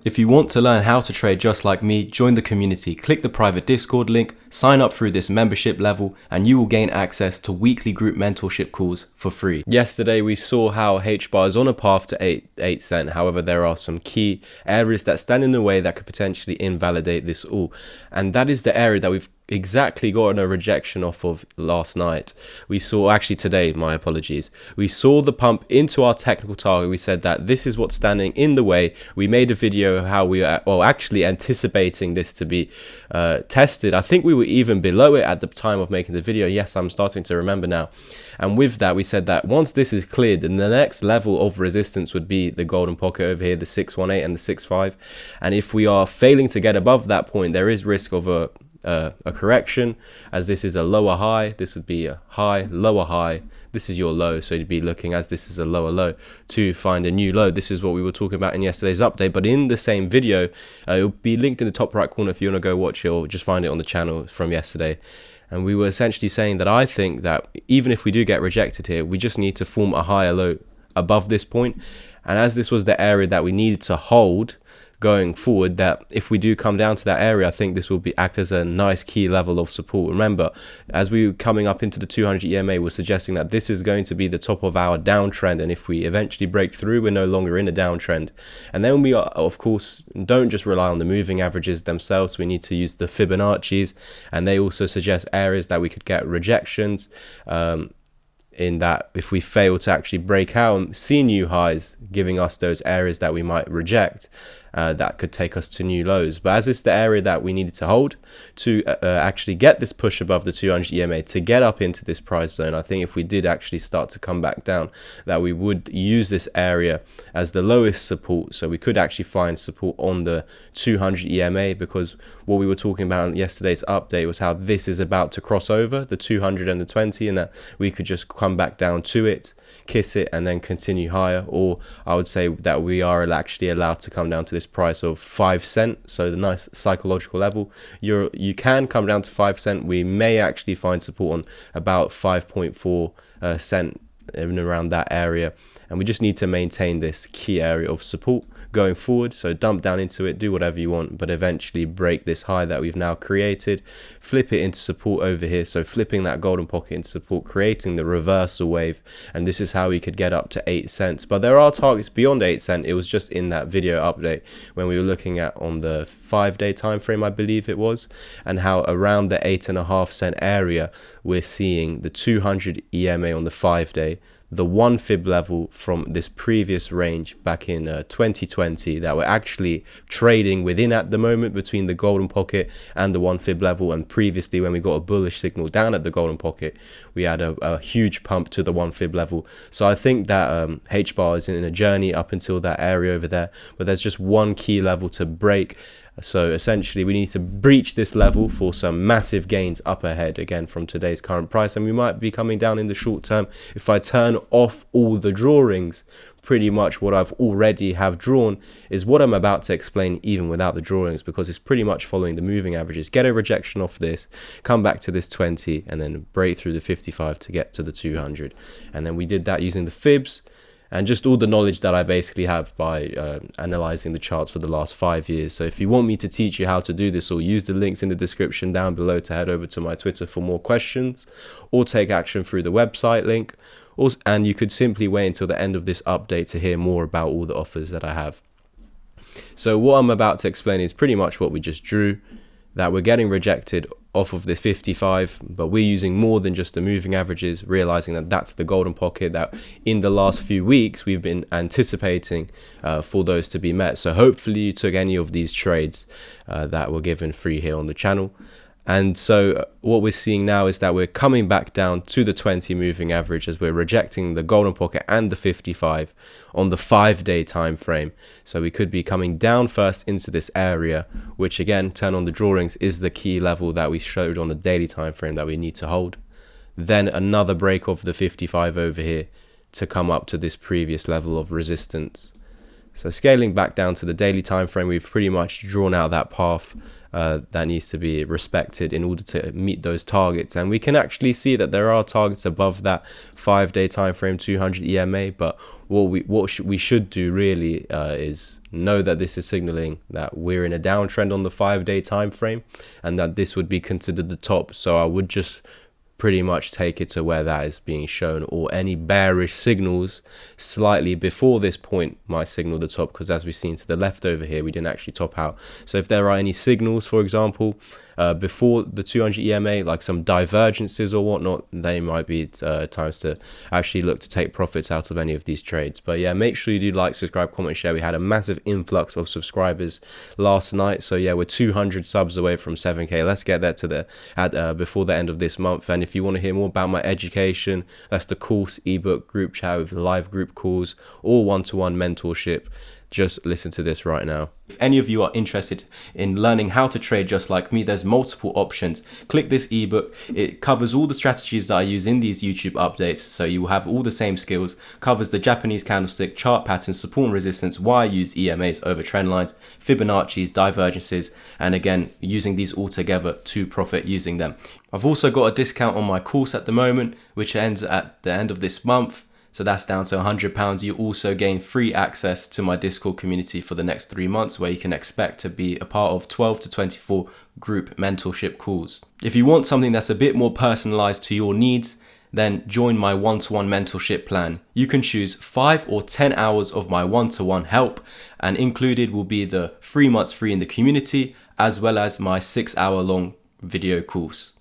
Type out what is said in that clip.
If you want to learn how to trade just like me, join the community, click the private Discord link, sign up through this membership level, and you will gain access to weekly group mentorship calls for free. Yesterday we saw how Hbar is on a path to 8 cent. However, there are some key areas that stand in the way that could potentially invalidate this all. And that is the area that we've exactly gotten a rejection off of last night. We saw, actually today, my apologies, we saw the pump into our technical target. We said that this is what's standing in the way. We made a video how we are actually anticipating this to be tested. I think we were even below it at the time of making the video. Yes, I'm starting to remember now. And with that, we said that once this is cleared, then the next level of resistance would be the golden pocket over here, the 618 and the 65. And if we are failing to get above that point, there is risk of a correction, as this is a lower high. This would be a high, lower high. This is your low, so you'd be looking, as this is a lower low, to find a new low. This is what we were talking about in yesterday's update, but in the same video, it'll be linked in the top right corner if you want to go watch it, or just find it on the channel from yesterday. And we were essentially saying that I think that even if we do get rejected here, we just need to form a higher low above this point. And as this was the area that we needed to hold going forward, that if we do come down to that area, I think this will act as a nice key level of support. Remember, as we were coming up into the 200 EMA, we're suggesting that this is going to be the top of our downtrend, and if we eventually break through, we're no longer in a downtrend. And then we are, of course, don't just rely on the moving averages themselves. We need to use the Fibonacci's, and they also suggest areas that we could get rejections, in that if we fail to actually break out and see new highs, giving us those areas that we might reject, that could take us to new lows. But as it's the area that we needed to hold to actually get this push above the 200 EMA to get up into this price zone, I think if we did actually start to come back down, that we would use this area as the lowest support. So we could actually find support on the 200 EMA, because what we were talking about in yesterday's update was how this is about to cross over the 200 and the 20, and that we could just come back down to it, kiss it, and then continue higher. Or I would say that we are actually allowed to come down to this price of 5 cent, so the nice psychological level. You can come down to 5 cent. We may actually find support on about 5.4 cent, even around that area, and we just need to maintain this key area of support going forward. So dump down into it, do whatever you want, but eventually break this high that we've now created, flip it into support over here. So flipping that golden pocket into support, creating the reversal wave, and this is how we could get up to 8 cents. But there are targets beyond 8 cent. It was just in that video update when we were looking at on the 5-day time frame, I believe it was, and how around the 8.5 cent area we're seeing the 200 EMA on the 5-day, the 1 fib level from this previous range back in 2020 that we're actually trading within at the moment, between the golden pocket and the 1 fib level. And previously, when we got a bullish signal down at the golden pocket, we had a huge pump to the 1 fib level. So I think that Hbar is in a journey up until that area over there, but there's just one key level to break. So essentially we need to breach this level for some massive gains up ahead, again from today's current price, and we might be coming down in the short term. If I turn off all the drawings, pretty much what I've already have drawn is what I'm about to explain, even without the drawings, because it's pretty much following the moving averages. Get a rejection off this, come back to this 20, and then break through the 55 to get to the 200. And then we did that using the fibs and just all the knowledge that I basically have by analyzing the charts for the last 5 years. So if you want me to teach you how to do this, or use the links in the description down below to head over to my Twitter for more questions, or take action through the website link, and you could simply wait until the end of this update to hear more about all the offers that I have. So what I'm about to explain is pretty much what we just drew, that we're getting rejected off of the 55, but we're using more than just the moving averages, realizing that that's the golden pocket that in the last few weeks we've been anticipating for those to be met. So hopefully you took any of these trades that were given free here on the channel. And so what we're seeing now is that we're coming back down to the 20 moving average, as we're rejecting the golden pocket and the 55 on the 5-day time frame. So we could be coming down first into this area, which again, turn on the drawings, is the key level that we showed on the daily time frame that we need to hold. Then another break of the 55 over here to come up to this previous level of resistance. So scaling back down to the daily time frame, we've pretty much drawn out that path that needs to be respected in order to meet those targets. And we can actually see that there are targets above that 5-day time frame, 200 EMA. But what we should do really is know that this is signaling that we're in a downtrend on the 5-day time frame, and that this would be considered the top. So I would just pretty much take it to where that is being shown, or any bearish signals slightly before this point might signal the top, because as we've seen to the left over here, we didn't actually top out. So if there are any signals, for example, before the 200 EMA, like some divergences or whatnot, they might be times to actually look to take profits out of any of these trades. But yeah, make sure you do like, subscribe, comment, share. We had a massive influx of subscribers last night, so yeah, we're 200 subs away from 7k. Let's get that to before the end of this month. And if you want to hear more about my education, that's the course, ebook, group chat with live group calls, or one-to-one mentorship, just listen to this right now. If any of you are interested in learning how to trade just like me, there's multiple options. Click this ebook. It covers all the strategies that I use in these YouTube updates, so you will have all the same skills. Covers the Japanese candlestick, chart patterns, support and resistance, why I use EMAs over trend lines, Fibonacci's, divergences, and again, using these all together to profit using them. I've also got a discount on my course at the moment, which ends at the end of this month. So that's down to £100. You also gain free access to my Discord community for the next 3 months, where you can expect to be a part of 12 to 24 group mentorship calls. If you want something that's a bit more personalized to your needs, then join my one-to-one mentorship plan. You can choose 5 or 10 hours of my one-to-one help, and included will be the 3 months free in the community, as well as my 6-hour long video course.